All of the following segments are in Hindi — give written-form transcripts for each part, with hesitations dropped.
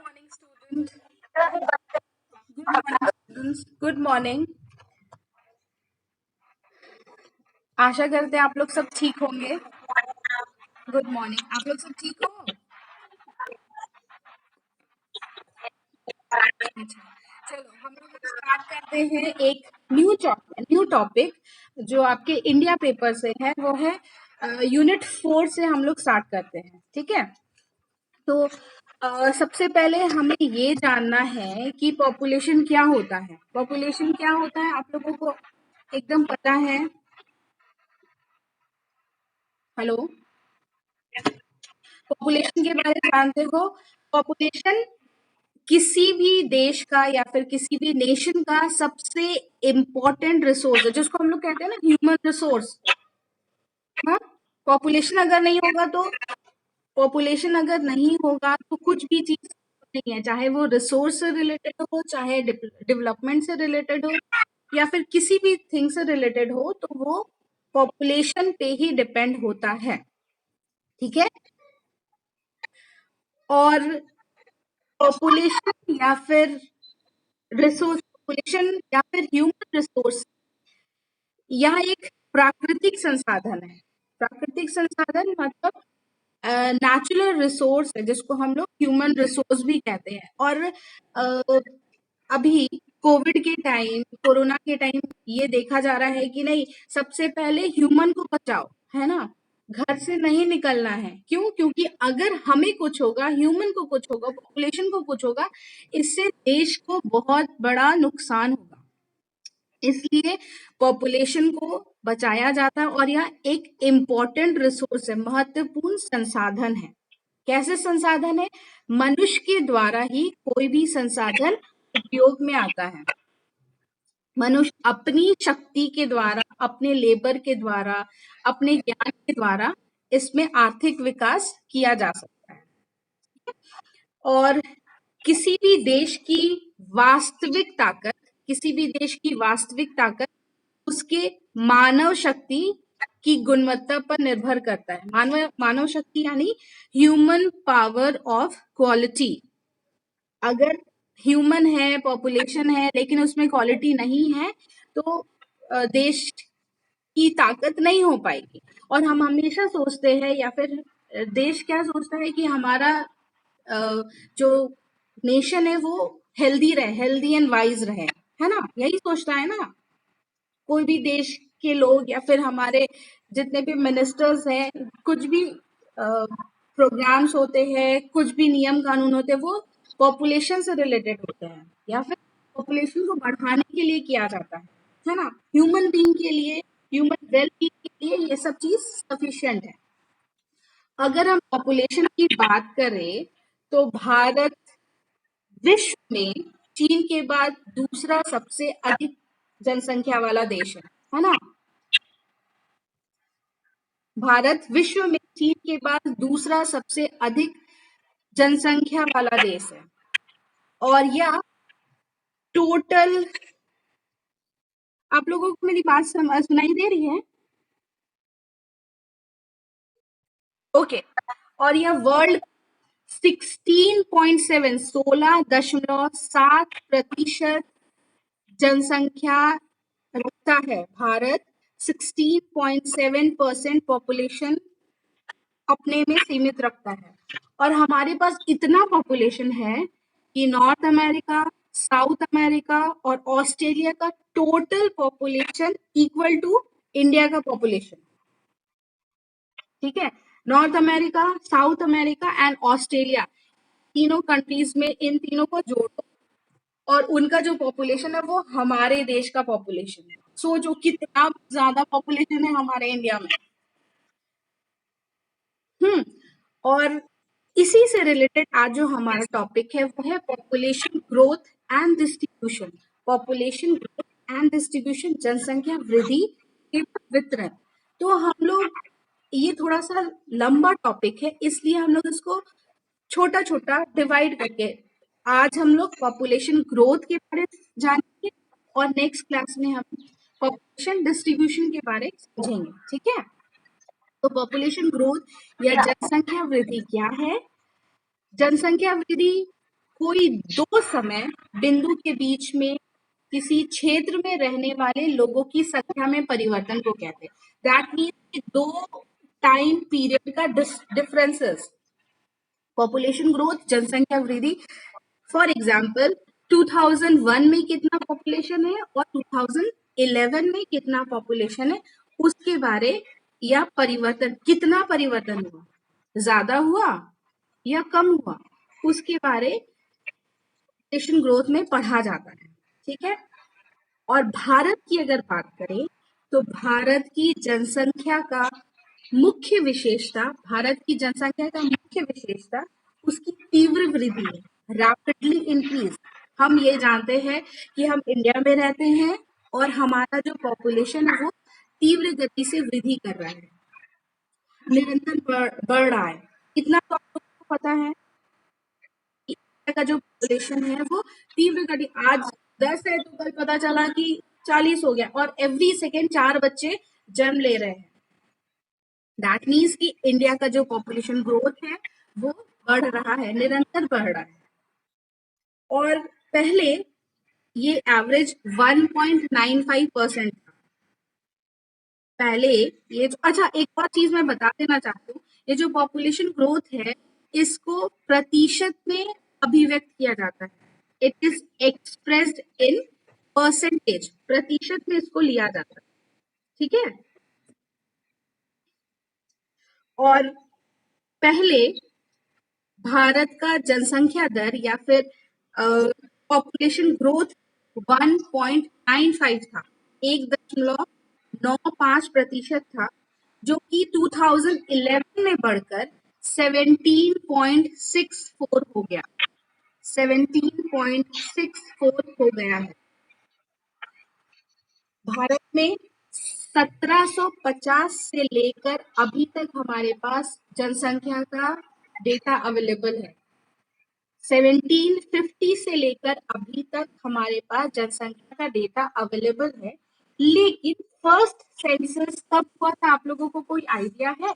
morning, student. Good morning, students. Good morning. आशा करते हैं आप लोग सब ठीक होंगे. Good morning. आप लोग सब ठीक हो? अच्छा, चलो हम लोग स्टार्ट करते हैं एक न्यू टॉपिक जो आपके इंडिया पेपर से है. वो है यूनिट 4 से हम लोग स्टार्ट करते हैं. ठीक है. तो सबसे पहले हमें ये जानना है कि पॉपुलेशन क्या होता है. पॉपुलेशन क्या होता है आप लोगों को एकदम पता है? हेलो, पॉपुलेशन के बारे में जानते हो? पॉपुलेशन किसी भी देश का या फिर किसी भी नेशन का सबसे इम्पोर्टेंट रिसोर्स है, जिसको हम लोग कहते हैं ना ह्यूमन रिसोर्स. हाँ, पॉपुलेशन अगर नहीं होगा तो कुछ भी चीज नहीं है, चाहे वो रिसोर्स से रिलेटेड हो, चाहे डेवलपमेंट से रिलेटेड हो, या फिर किसी भी थिंग से रिलेटेड हो, तो वो पॉपुलेशन पे ही डिपेंड होता है. ठीक है. और पॉपुलेशन या फिर रिसोर्स, पॉपुलेशन या फिर ह्यूमन रिसोर्स, यह एक प्राकृतिक संसाधन है. प्राकृतिक संसाधन मतलब नेचुरल रिसोर्स है, जिसको हम लोग ह्यूमन रिसोर्स भी कहते हैं. और अभी कोविड के टाइम, कोरोना के टाइम ये देखा जा रहा है कि नहीं, सबसे पहले ह्यूमन को बचाओ, है ना. घर से नहीं निकलना है. क्यों? क्योंकि अगर हमें कुछ होगा, ह्यूमन को कुछ होगा, पॉपुलेशन को कुछ होगा, इससे देश को बहुत बड़ा नुकसान होगा. इसलिए पॉपुलेशन को बचाया जाता है और यह एक इम्पोर्टेंट रिसोर्स है, महत्वपूर्ण संसाधन है. कैसे संसाधन है? मनुष्य के द्वारा ही कोई भी संसाधन उपयोग में आता है. मनुष्य अपनी शक्ति के द्वारा, अपने लेबर के द्वारा, अपने ज्ञान के द्वारा इसमें आर्थिक विकास किया जा सकता है. और किसी भी देश की वास्तविक ताकत, किसी भी देश की वास्तविक ताकत उसके मानव शक्ति की गुणवत्ता पर निर्भर करता है. मानव शक्ति यानी ह्यूमन पावर ऑफ क्वालिटी. अगर ह्यूमन है, पॉपुलेशन है, लेकिन उसमें क्वालिटी नहीं है, तो देश की ताकत नहीं हो पाएगी. और हम हमेशा सोचते हैं, या फिर देश क्या सोचता है कि हमारा जो नेशन है वो हेल्दी रहे, हेल्दी एंड वाइज रहे, है ना. यही सोचता है ना कोई भी देश के लोग, या फिर हमारे जितने भी मिनिस्टर्स हैं, कुछ भी प्रोग्राम्स होते हैं, कुछ भी नियम कानून होते हैं, वो पॉपुलेशन से रिलेटेड होते हैं, या फिर पॉपुलेशन को बढ़ाने के लिए किया जाता है ना. ह्यूमन बीइंग के लिए, ह्यूमन वेलबींग के लिए ये सब चीज सफिशिएंट है. अगर हम पॉपुलेशन की बात करें तो भारत विश्व में चीन के बाद दूसरा सबसे अधिक जनसंख्या वाला देश है ना. भारत विश्व में चीन के बाद दूसरा सबसे अधिक जनसंख्या वाला देश है. और यह टोटल, आप लोगों को मेरी बात सुनाई दे रही है? ओके. और यह वर्ल्ड 16.7 16.7% जनसंख्या रखता है. भारत 16.7% पॉपुलेशन अपने में सीमित रखता है. और हमारे पास इतना पॉपुलेशन है कि नॉर्थ अमेरिका, साउथ अमेरिका और ऑस्ट्रेलिया का total population equal to India का पॉपुलेशन. ठीक है. North America, South America and Australia, तीनों कंट्रीज में इन तीनों को जोड़ो और उनका जो पॉपुलेशन है वो हमारे देश का पॉपुलेशन है. सोचो कितना ज्यादा पॉपुलेशन है हमारे इंडिया में. और इसी से रिलेटेड आज जो हमारा टॉपिक है वो है population growth and distribution. Population growth and distribution, जनसंख्या वृद्धि के वितरण. तो हम लोग, ये थोड़ा सा लंबा टॉपिक है, इसलिए हम लोग इसको छोटा छोटा डिवाइड करके आज हम लोग पॉपुलेशन ग्रोथ के बारे में जानेंगे और नेक्स्ट क्लास में हम पॉपुलेशन डिस्ट्रीब्यूशन के बारे में समझेंगे. ठीक है. तो पॉपुलेशन ग्रोथ या जनसंख्या वृद्धि क्या है? जनसंख्या वृद्धि कोई दो समय बिंदु के बीच में किसी क्षेत्र में रहने वाले लोगों की संख्या में परिवर्तन को कहते हैं। दैट मीन्स दो टाइम पीरियड का डिफरेंसेस, पॉपुलेशन ग्रोथ, जनसंख्या वृद्धि। फॉर एग्जाम्पल 2001 में कितना पॉपुलेशन है और 2011 में कितना पॉपुलेशन है, उसके बारे या परिवर्तन, कितना परिवर्तन हुआ, ज्यादा हुआ या कम हुआ, उसके बारे पॉपुलेशन ग्रोथ में पढ़ा जाता है। ठीक है। और भारत की अगर बात करें तो भारत की जनसंख्या का मुख्य विशेषता, भारत की जनसंख्या का मुख्य विशेषता उसकी तीव्र वृद्धि है, रैपिडली इंक्रीज। हम ये जानते हैं कि हम इंडिया में रहते हैं और हमारा जो पॉपुलेशन है वो तीव्र गति से वृद्धि कर रहा है, निरंतर बढ़ रहा है। कितना तो आपको पता है कि इंडिया का जो पॉपुलेशन है वो तीव्र गति, आज 10 है तो कल पता चला कि 40 हो गया, और एवरी सेकेंड 4 बच्चे जन्म ले रहे हैं। दैट मीन्स कि इंडिया का जो पॉपुलेशन ग्रोथ है वो बढ़ रहा है, निरंतर बढ़ रहा है। और पहले ये एवरेज 1.95% था पहले। ये अच्छा, एक और चीज मैं बता देना चाहती हूँ, ये जो पॉपुलेशन ग्रोथ है इसको प्रतिशत में अभिव्यक्त किया जाता है। It is expressed in percentage, प्रतिशत में इसको लिया जाता है। ठीक है। और पहले भारत का जनसंख्या दर या फिर पॉपुलेशन ग्रोथ 1.95 था, 1.95% था, जो कि 2011 में बढ़कर 17.64 हो गया, 17.64 हो गया है। भारत में 1750 से लेकर अभी तक हमारे पास जनसंख्या का डेटा अवेलेबल है। 1750 से लेकर अभी तक हमारे पास जनसंख्या का डेटा अवेलेबल है। लेकिन फर्स्ट सेंसस कब हुआ था, आप लोगों को कोई आइडिया है?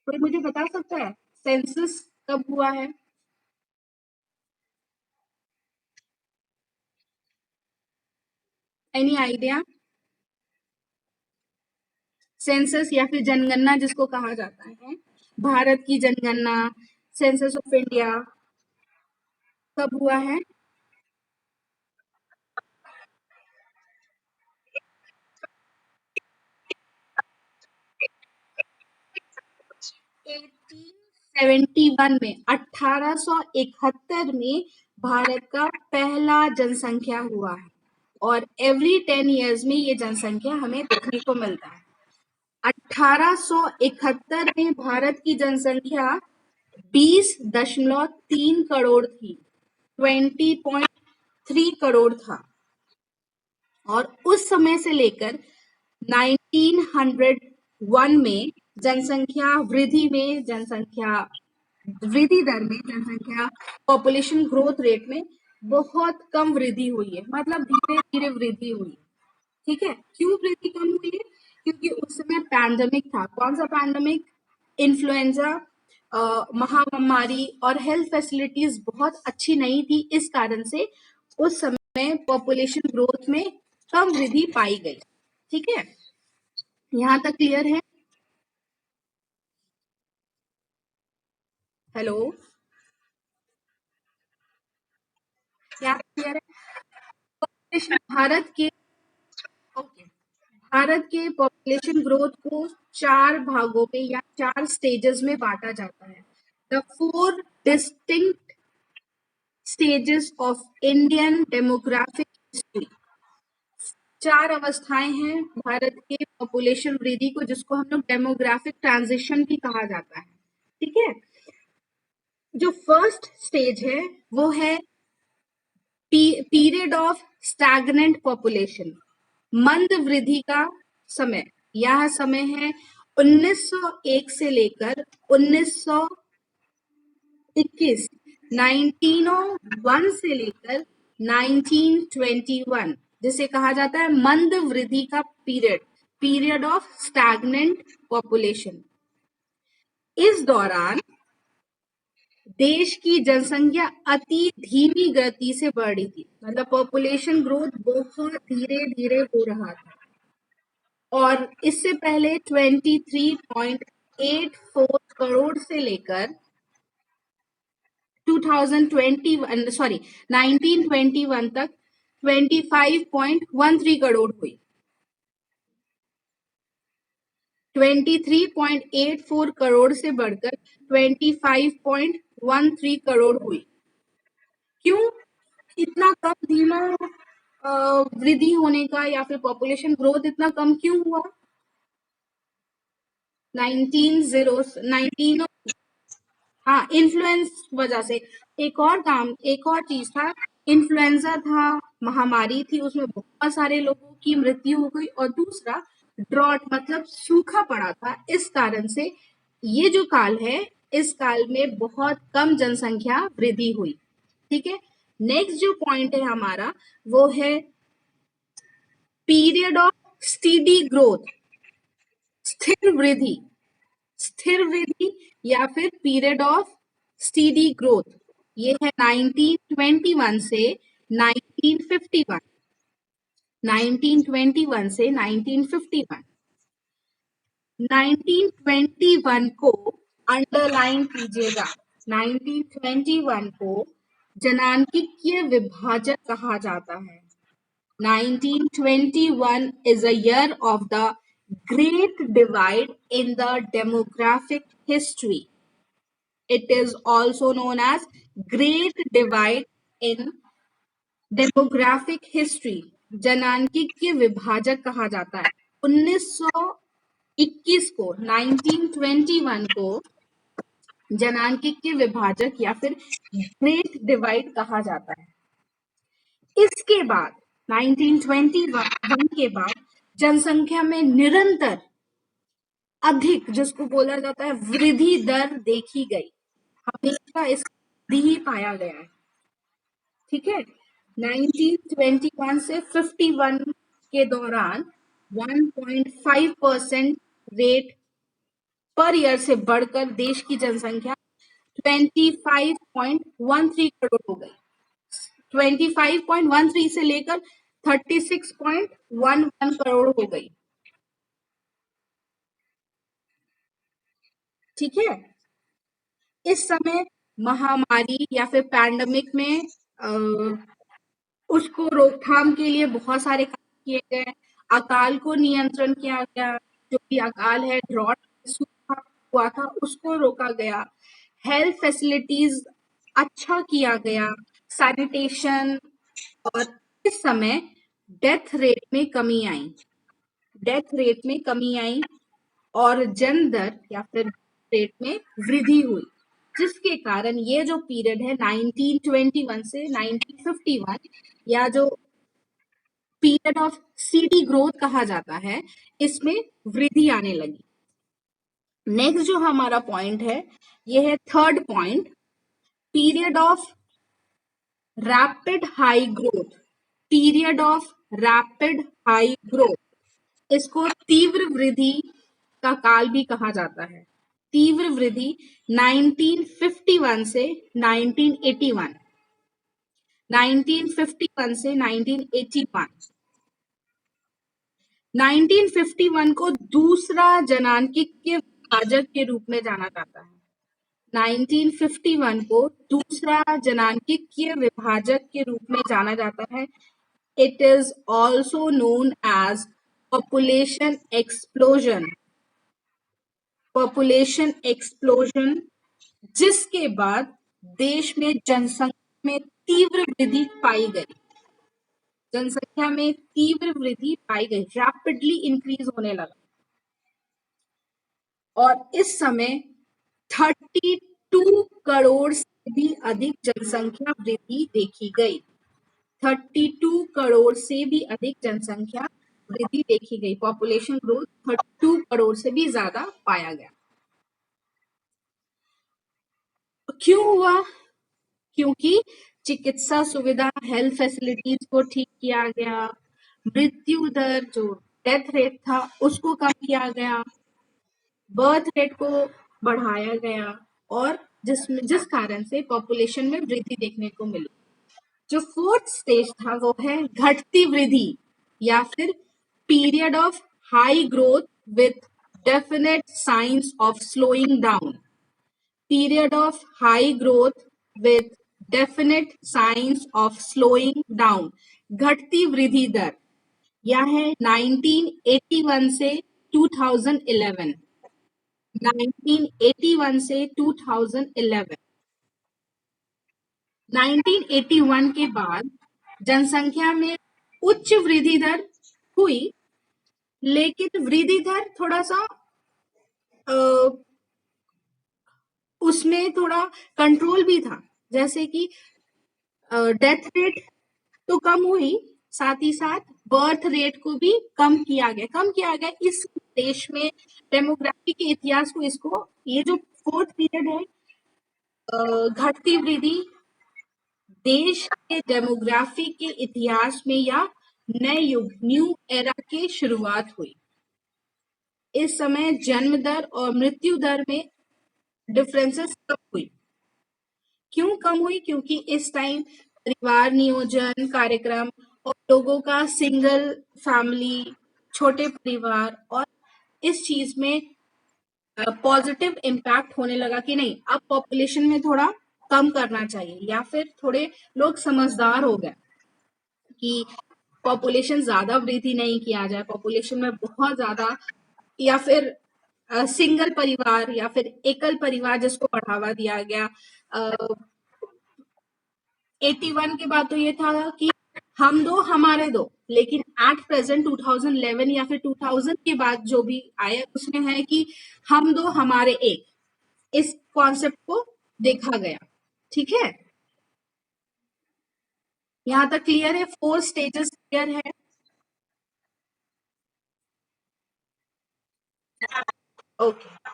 कोई मुझे बता सकता है सेंसस कब हुआ है? Any idea? सेंसस या फिर जनगणना जिसको कहा जाता है, भारत की जनगणना, सेंसस ऑफ इंडिया कब हुआ है? 1871 में, 1871 में भारत का पहला जनसंख्या हुआ है, और एवरी 10 इयर्स में ये जनसंख्या हमें देखने को मिलता है। 1871 में भारत की जनसंख्या 20.3 करोड़ थी, 20.3 करोड़ था। और उस समय से लेकर 1901 में जनसंख्या वृद्धि में, जनसंख्या वृद्धि दर में, जनसंख्या पॉपुलेशन ग्रोथ रेट में बहुत कम वृद्धि हुई है, मतलब धीरे धीरे वृद्धि हुई है। ठीक है। क्यों वृद्धि कम हुई है? क्योंकि उस समय पैंडेमिक था। कौन सा पैंडेमिक? इन्फ्लुएंजा महामारी, और हेल्थ फैसिलिटीज बहुत अच्छी नहीं थी, इस कारण से उस समय पॉपुलेशन ग्रोथ में कम वृद्धि पाई गई। ठीक है। यहाँ तक क्लियर है? हेलो, क्या क्लियर है? भारत के, ओके, भारत के पॉपुलेशन ग्रोथ को 4 भागों में या 4 स्टेजेस में बांटा जाता है। The 4 distinct stages of Indian demographic history. 4 अवस्थाएं हैं भारत के पॉपुलेशन वृद्धि को, जिसको हम लोग डेमोग्राफिक ट्रांजिशन भी कहा जाता है। ठीक है। जो फर्स्ट स्टेज है वो है पीरियड ऑफ स्टैग्नेंट पॉपुलेशन, मंद वृद्धि का समय। यह समय है 1901 से लेकर 1921, 1901 से लेकर 1921, जिसे कहा जाता है मंद वृद्धि का period, period of stagnant population. इस दौरान देश की जनसंख्या अति धीमी गति से बढ़ रही थी, मतलब पॉपुलेशन ग्रोथ बहुत धीरे धीरे हो रहा था। और इससे पहले 23.84 करोड़ से लेकर 2021 सॉरी 1921 तक 25.13 करोड़ हुई। 23.84 करोड़ से बढ़कर 25.13 करोड़ हुई। क्यों इतना कम धीमा वृद्धि होने का या फिर पॉपुलेशन ग्रोथ इतना कम क्यों हुआ? 19 हाँ, इन्फ्लुएंस वजह से। एक और चीज था, इन्फ्लुएंजा था, महामारी थी, उसमें बहुत सारे लोगों की मृत्यु हो गई। और दूसरा ड्रॉट मतलब सूखा पड़ा था। इस कारण से ये जो काल है, इस काल में बहुत कम जनसंख्या वृद्धि हुई। ठीक है, नेक्स्ट जो पॉइंट है हमारा वो है पीरियड ऑफ स्टीडी ग्रोथ, स्थिर वृद्धि। स्थिर वृद्धि या फिर पीरियड ऑफ स्टीडी ग्रोथ, ये है 1921 से 1951। 1921 से 1951। 1921 को अंडरलाइन कीजिएगा। 1921 को जनांकीय विभाजन कहा जाता है। 1921 is a year of the great divide in the demographic history. It is also known as great divide in demographic history. जनांकीय विभाजक कहा जाता है। 1921 को 1921 को जनांकीय विभाजक या फिर ग्रेट डिवाइड कहा जाता है। इसके बाद 1921 के बाद जनसंख्या में निरंतर अधिक, जिसको बोला जाता है वृद्धि दर, देखी गई। हमेशा इस वृद्धि ही पाया गया है। ठीक है, 1921 से 51 के दौरान 1.5% रेट पर ईयर से बढ़कर देश की जनसंख्या 25.13 करोड़ हो गई। 25.13 से लेकर 36.11 करोड़ हो गई। ठीक है, इस समय महामारी या फिर पैंडेमिक में उसको रोकथाम के लिए बहुत सारे काम किए गए। अकाल को नियंत्रण किया गया, जो भी अकाल है, ड्रॉट, सूखा हुआ था, उसको रोका गया। हेल्थ फैसिलिटीज अच्छा किया गया, सैनिटेशन। और इस समय डेथ रेट में कमी आई, और जन्म दर या फिर रेट में वृद्धि हुई, जिसके कारण ये जो पीरियड है 1921 से 1951 या जो पीरियड ऑफ सीडी ग्रोथ कहा जाता है, इसमें वृद्धि आने लगी। नेक्स्ट जो हमारा पॉइंट है, ये है third point, period of rapid high growth. Period of rapid high growth, इसको तीव्र वृद्धि का काल भी कहा जाता है। तीव्र वृद्धि 1951 से 1981। 1951 से 1981। 1951 को दूसरा जनांकीय विभाजक के रूप में जाना जाता है। 1951 को दूसरा जनांकीय विभाजक के रूप में जाना जाता है। It is also known as population explosion. Population explosion, जिसके बाद देश में जनसंख्या में तीव्र वृद्धि पाई गई। जनसंख्या में तीव्र वृद्धि पाई गई, रैपिडली इंक्रीज होने लगा। और इस समय 32 करोड़ से भी अधिक जनसंख्या वृद्धि देखी गई। 32 करोड़ से भी अधिक जनसंख्या वृद्धि देखी गई। पॉपुलेशन ग्रोथ 32 करोड़ से भी ज्यादा पाया गया। क्यों हुआ? क्योंकि चिकित्सा सुविधा, हेल्थ फैसिलिटीज को ठीक किया गया, मृत्यु दर जो डेथ रेट था उसको कम किया गया, बर्थ रेट को बढ़ाया गया, और जिस कारण से पॉपुलेशन में वृद्धि देखने को मिली। जो फोर्थ स्टेज था वो है घटती वृद्धि या फिर period of high growth with definite science of slowing down. Period of high growth with definite science of slowing down, घटती वृद्धि दर। यह है 1981 से 2011। 1981 से 2011। 1981 के बाद जनसंख्या में उच्च वृद्धि दर हुई, लेकिन वृद्धि दर थोड़ा सा उसमें थोड़ा कंट्रोल भी था, जैसे कि डेथ रेट तो कम हुई, साथ ही साथ बर्थ रेट को भी कम किया गया इस देश में डेमोग्राफी के इतिहास को, इसको ये जो फोर्थ पीरियड है घटती वृद्धि देश के डेमोग्राफी के इतिहास में या नए युग न्यू एरा की शुरुआत हुई। इस समय जन्म दर और मृत्यु दर में डिफरेंसेस कम हुई। क्यों कम हुई? क्योंकि इस टाइम परिवार नियोजन कार्यक्रम और लोगों का सिंगल फैमिली, छोटे परिवार और इस चीज में पॉजिटिव इम्पैक्ट होने लगा कि नहीं, अब पॉपुलेशन में थोड़ा कम करना चाहिए, या फिर थोड़े लोग समझदार हो गए कि पॉपुलेशन ज्यादा वृद्धि नहीं किया जाए, पॉपुलेशन में बहुत ज्यादा, या फिर सिंगल परिवार या फिर एकल परिवार जिसको बढ़ावा दिया गया। 81 के बाद तो ये था कि हम दो हमारे दो, लेकिन एट प्रेजेंट 2011 या फिर 2000 के बाद जो भी आया उसमें है कि हम दो हमारे एक, इस कॉन्सेप्ट को देखा गया। ठीक है, यहाँ तक क्लियर है? 4 स्टेजेस क्लियर है? ओके।